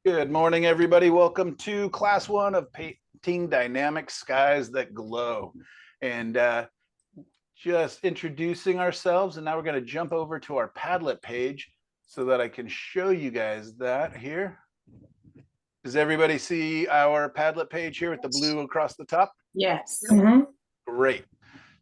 Good morning, everybody. Welcome to class one of painting dynamic skies that glow. And just introducing ourselves. And now we're going to jump over to our Padlet page so that I can show you guys that here. Does everybody see our Padlet page here with the blue across the top? Yes. Great.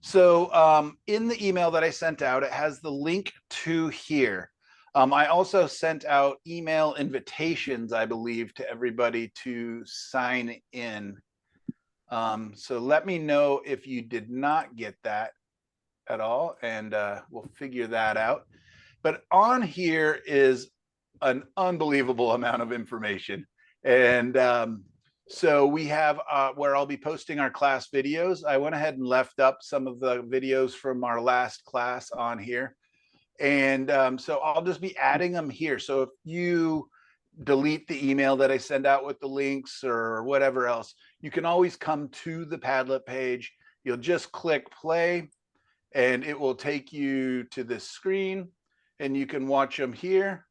So in the email that I sent out, it has the link to here. I also sent out email invitations, I believe, to everybody to sign in. So let me know if you did not get that at all, and we'll figure that out. But on here is an unbelievable amount of information. And so we have where I'll be posting our class videos. I went ahead and left up some of the videos from our last class on here. And so I'll just be adding them here. So if you delete the email that I send out with the links or whatever else, you can always come to the Padlet page. You'll just click play and it will take you to this screen and you can watch them here.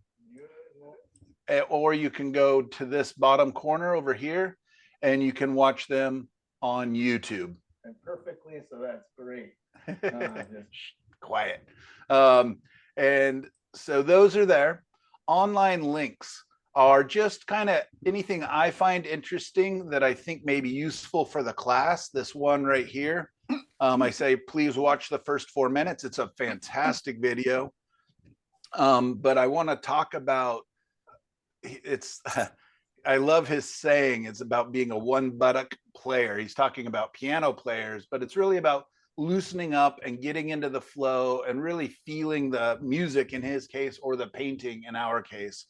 Or you can go to this bottom corner over here and you can watch them on YouTube. And perfectly, so that's great. Quiet. And so those are there. Online links are just kind of anything I find interesting that I think may be useful for the class. This one right here, I say, please watch the first 4 minutes. It's a fantastic video. But I want to talk about I love his saying, it's about being a one buttock player. He's talking about piano players, but it's really about loosening up and getting into the flow and really feeling the music in his case, or the painting in our case.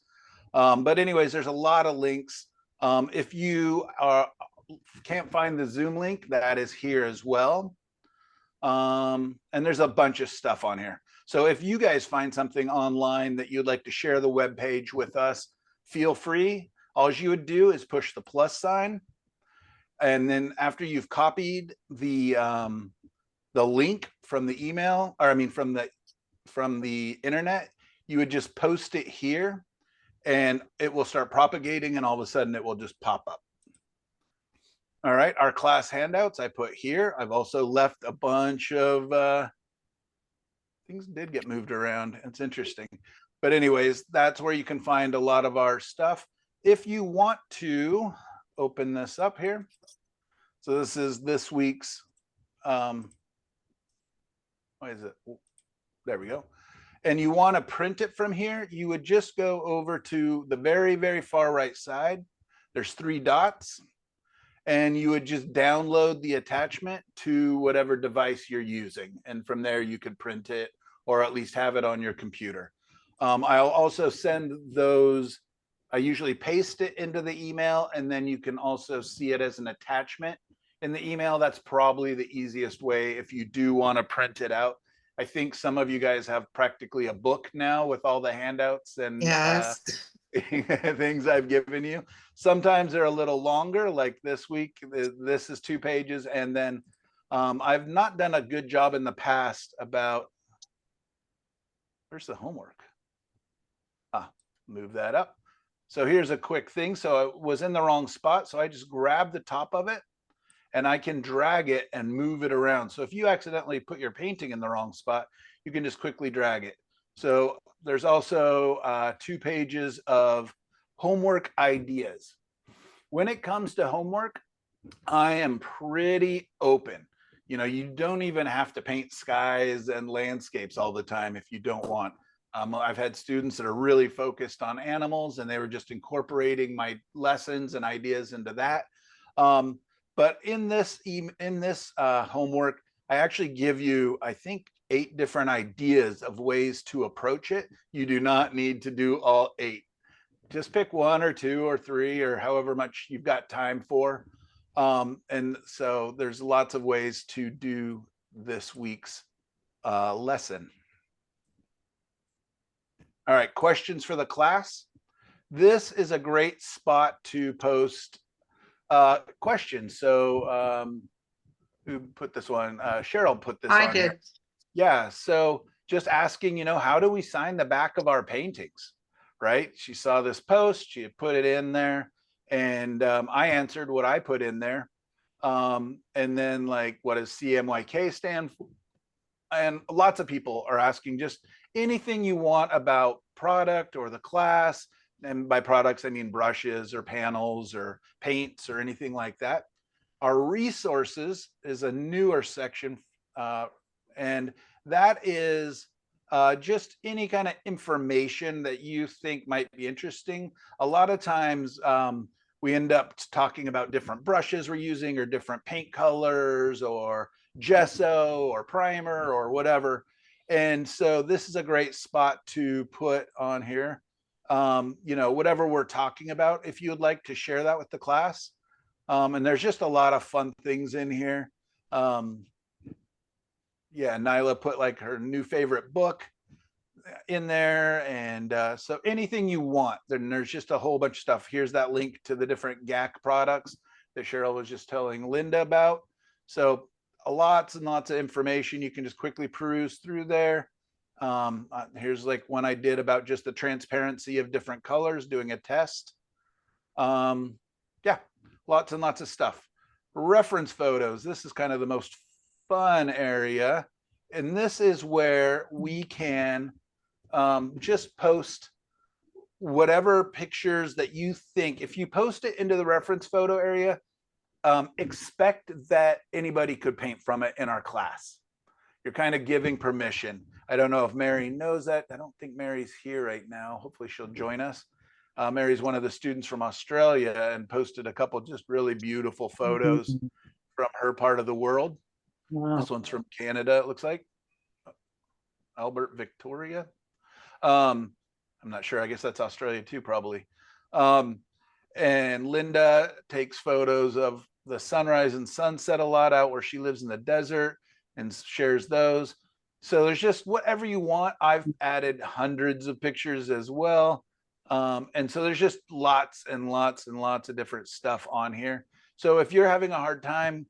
But anyways, there's a lot of links. If you can't find the Zoom link, that is here as well. And there's a bunch of stuff on here. So if you guys find something online that you'd like to share the web page with us, feel free. All you would do is push the plus sign. And then after you've copied the link from the email, or I mean from the internet, you would just post it here and it will start propagating and all of a sudden it will just pop up. All right, our class handouts I put here. I've also left a bunch of things did get moved around. It's interesting. But anyways, that's where you can find a lot of our stuff. If you want to open this up here. So this is this week's, what is it? There we go. And you want to print it from here, you would just go over to the very, very far right side. There's 3 dots. And you would just download the attachment to whatever device you're using. And from there, you could print it or at least have it on your computer. I'll also send those. I usually paste it into the email, and then you can also see it as an attachment in the email. That's probably the easiest way if you do want to print it out. I think some of you guys have practically a book now with all the handouts and Yes. things I've given you. Sometimes they're a little longer, like this week. This is 2 pages. And then I've not done a good job in the past about, where's the homework? Move that up. So here's a quick thing. So it was in the wrong spot. So I just grabbed the top of it and I can drag it and move it around. So if you accidentally put your painting in the wrong spot, you can just quickly drag it. So there's also 2 pages of homework ideas. When it comes to homework, I am pretty open. You know, you don't even have to paint skies and landscapes all the time if you don't want. I've had students that are really focused on animals and they were just incorporating my lessons and ideas into that. But in this homework, I actually give you, I think, 8 different ideas of ways to approach it. You do not need to do all 8. Just pick 1 or 2 or 3 or however much you've got time for. And so there's lots of ways to do this week's lesson. All right, questions for the class. This is a great spot to post questions. So who put this one? Cheryl put this on. I did. Here. Yeah, so just asking, you know, how do we sign the back of our paintings, right? She saw this post, she had put it in there, and I answered what I put in there. And then like, what does CMYK stand for? And lots of people are asking just anything you want about product or the class. And by products, I mean brushes or panels or paints or anything like that. Our resources is a newer section, and that is just any kind of information that you think might be interesting. A lot of times we end up talking about different brushes we're using or different paint colors or gesso or primer or whatever. And so this is a great spot to put on here, you know, whatever we're talking about, if you would like to share that with the class. And there's just a lot of fun things in here. Yeah, Nyla put like her new favorite book in there. And so anything you want, then there's just a whole bunch of stuff. Here's that link to the different GAC products that Cheryl was just telling Linda about. So lots and lots of information. You can just quickly peruse through there. Here's like one I did about just the transparency of different colors, doing a test. Yeah, lots and lots of stuff. Reference photos. This is kind of the most fun area. And this is where we can just post whatever pictures that you think. If you post it into the reference photo area, expect that anybody could paint from it in our class. You're kind of giving permission. I don't know if Mary knows that. I don't think Mary's here right now. Hopefully she'll join us. Mary's one of the students from Australia and posted a couple just really beautiful photos from her part of the world. Wow. This one's from Canada, it looks like. Albert Victoria. I'm not sure. I guess that's Australia too, probably. And Linda takes photos of the sunrise and sunset a lot out where she lives in the desert and shares those. So there's just whatever you want. I've added hundreds of pictures as well. And so there's just lots and lots and lots of different stuff on here. So if you're having a hard time,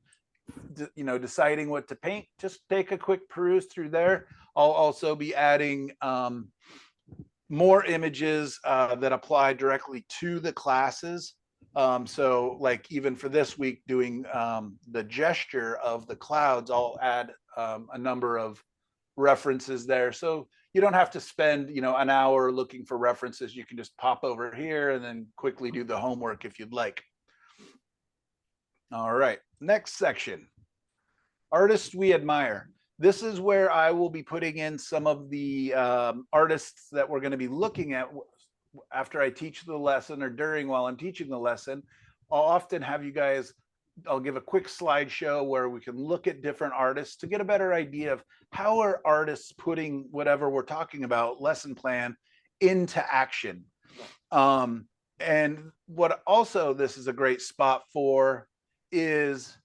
you know, deciding what to paint, just take a quick peruse through there. I'll also be adding more images that apply directly to the classes. So like even for this week, doing the gesture of the clouds, I'll add a number of references there. So you don't have to spend, you know, an hour looking for references. You can just pop over here and then quickly do the homework if you'd like. All right, next section, artists we admire. This is where I will be putting in some of the artists that we're going to be looking at after I teach the lesson or during while I'm teaching the lesson. I'll often have you guys, I'll give a quick slideshow where we can look at different artists to get a better idea of how are artists putting whatever we're talking about, lesson plan, into action. And what also this is a great spot for is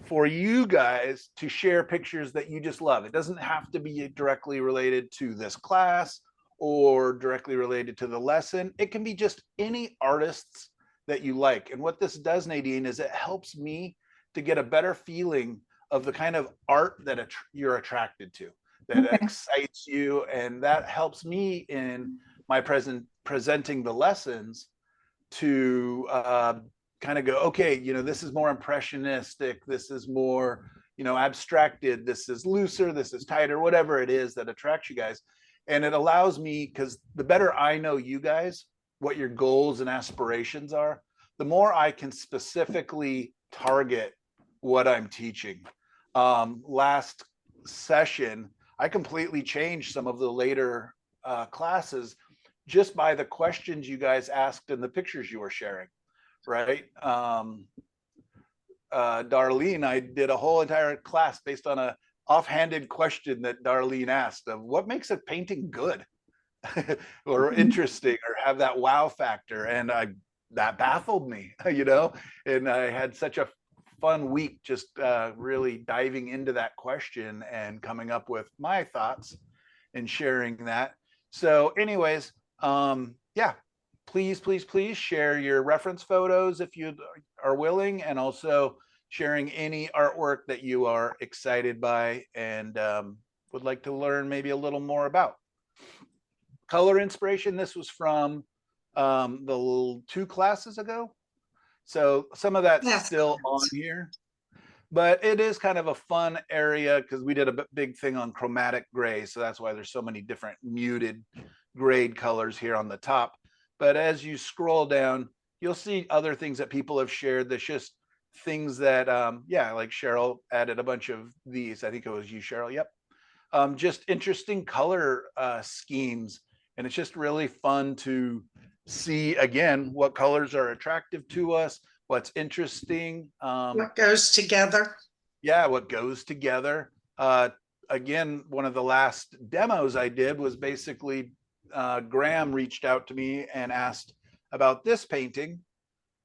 for you guys to share pictures that you just love. It doesn't have to be directly related to this class or directly related to the lesson. It can be just any artists that you like. And what this does, Nadine, is it helps me to get a better feeling of the kind of art that you're attracted to, that excites you. And that helps me in my presenting the lessons to kind of go, okay, you know, this is more impressionistic, this is more, you know, abstracted, this is looser, this is tighter, whatever it is that attracts you guys. And it allows me, because the better I know you guys, what your goals and aspirations are, the more I can specifically target what I'm teaching. Last session, I completely changed some of the later classes just by the questions you guys asked and the pictures you were sharing, right? Darlene, I did a whole entire class based on a offhanded question that Darlene asked of what makes a painting good or interesting or have that wow factor. And that baffled me, you know, and I had such a fun week just really diving into that question and coming up with my thoughts and sharing that. So anyways, yeah, please, please, please share your reference photos if you are willing, and also sharing any artwork that you are excited by and would like to learn maybe a little more about. color inspiration. This was from the 2 classes ago. So some of that's still on here, but it is kind of a fun area because we did a big thing on chromatic gray. So that's why there's so many different muted grade colors here on the top. But as you scroll down, you'll see other things that people have shared. That's just things that, yeah, like Cheryl added a bunch of these. I think it was you, Cheryl. Yep. Just interesting color schemes. And it's just really fun to see, again, what colors are attractive to us, what's interesting. What goes together. Yeah, what goes together. Again, one of the last demos I did was basically Graham reached out to me and asked about this painting.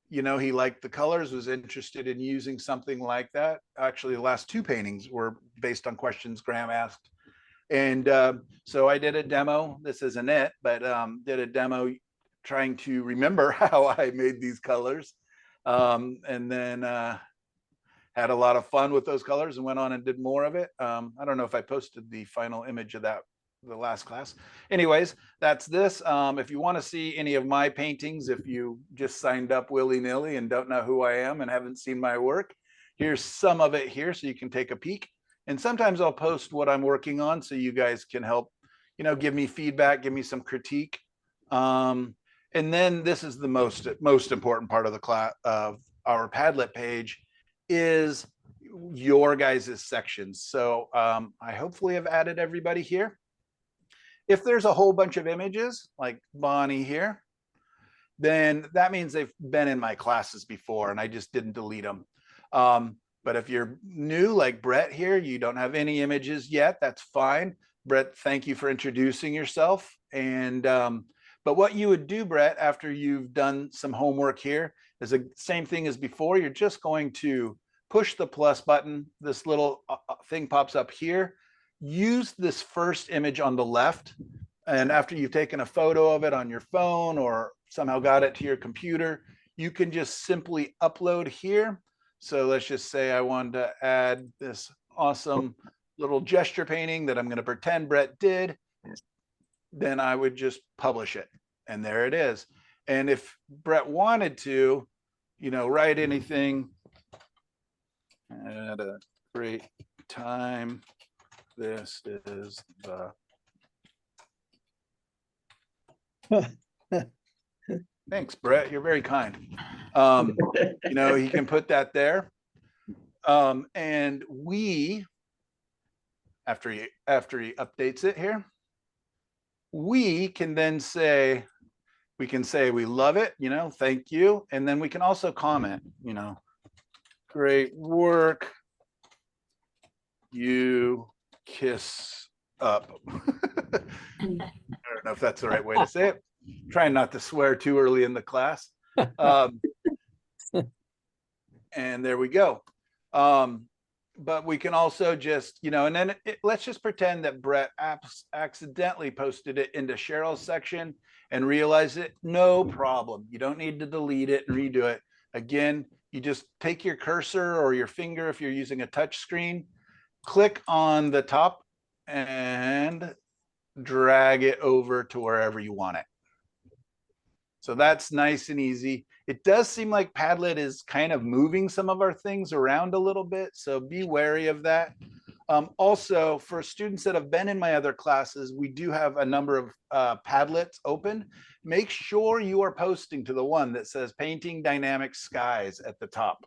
You know, he liked the colors, was interested in using something like that. Actually, the last 2 paintings were based on questions Graham asked. And so I did a demo. This isn't it, but did a demo trying to remember how I made these colors. And then had a lot of fun with those colors and went on and did more of it. I don't know if I posted the final image of that, the last class. Anyways, that's this. If you want to see any of my paintings, if you just signed up willy-nilly and don't know who I am and haven't seen my work, here's some of it here so you can take a peek. And sometimes I'll post what I'm working on so you guys can help, you know, give me feedback, give me some critique. And then this is the most important part of the class of our Padlet page is your guys' sections. So I hopefully have added everybody here. If there's a whole bunch of images like Bonnie here, then that means they've been in my classes before and I just didn't delete them. But if you're new like Brett here, you don't have any images yet, that's fine. Brett, thank you for introducing yourself. And but what you would do, Brett, after you've done some homework here is the same thing as before. You're just going to push the plus button. This little thing pops up here. Use this first image on the left. And after you've taken a photo of it on your phone or somehow got it to your computer, you can just simply upload here. So let's just say I wanted to add this awesome little gesture painting that I'm going to pretend Brett did. Then I would just publish it. And there it is. And if Brett wanted to, you know, write anything at a great time, this is the thanks, Brett. You're very kind. You know, he can put that there. And we, after he updates it here, we can then say, we love it, you know, thank you. And then we can also comment, you know, great work, you kiss up. I don't know if that's the right way to say it. Trying not to swear too early in the class. And there we go. But we can also just, you know, and then let's just pretend that Brett accidentally posted it into Cheryl's section and realized it. No problem. You don't need to delete it and redo it. Again, you just take your cursor or your finger if you're using a touch screen, click on the top and drag it over to wherever you want it. So that's nice and easy. It does seem like Padlet is kind of moving some of our things around a little bit, so be wary of that. Also, for students that have been in my other classes, we do have a number of Padlets open. Make sure you are posting to the one that says Painting Dynamic Skies at the top.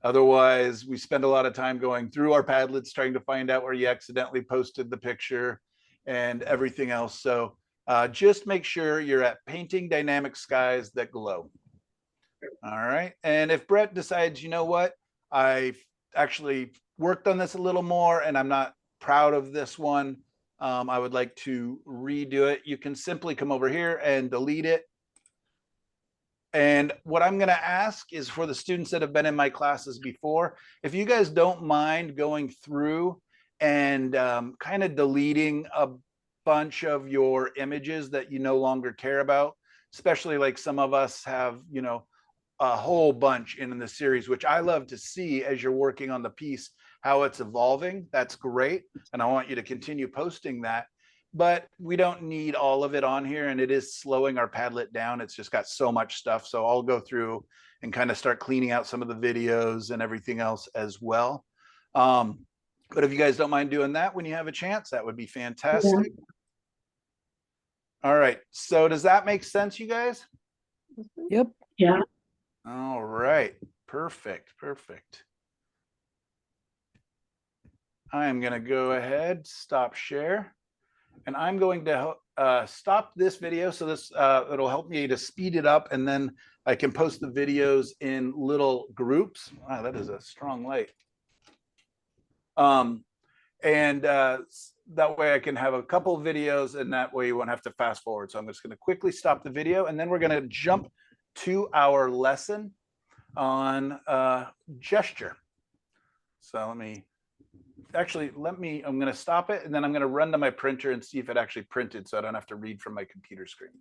Otherwise, we spend a lot of time going through our Padlets trying to find out where you accidentally posted the picture and everything else. So just make sure you're at Painting Dynamic Skies That Glow. All right. And if Brett decides, you know what, I've actually worked on this a little more and I'm not proud of this one, I would like to redo it, you can simply come over here and delete it. And what I'm going to ask is for the students that have been in my classes before, if you guys don't mind going through and kind of deleting a bunch of your images that you no longer care about, especially like some of us have, you know, a whole bunch in the series, which I love to see as you're working on the piece, how it's evolving. That's great. And I want you to continue posting that. but we don't need all of it on here, and it is slowing our Padlet down. It's just got so much stuff. So I'll go through and kind of start cleaning out some of the videos and everything else as well. But if you guys don't mind doing that when you have a chance, that would be fantastic. All right. So does that make sense, you guys? Yep. Yeah. All right. Perfect. Perfect. I am going to go ahead, stop share, and I'm going to stop this video. So this it'll help me to speed it up, and then I can post the videos in little groups. Wow, that is a strong light. And that way I can have a couple of videos, and that way you won't have to fast forward. So I'm just going to quickly stop the video, and then we're going to jump to our lesson on gesture. So I'm going to stop it, and then I'm going to run to my printer and see if it actually printed, so I don't have to read from my computer screen.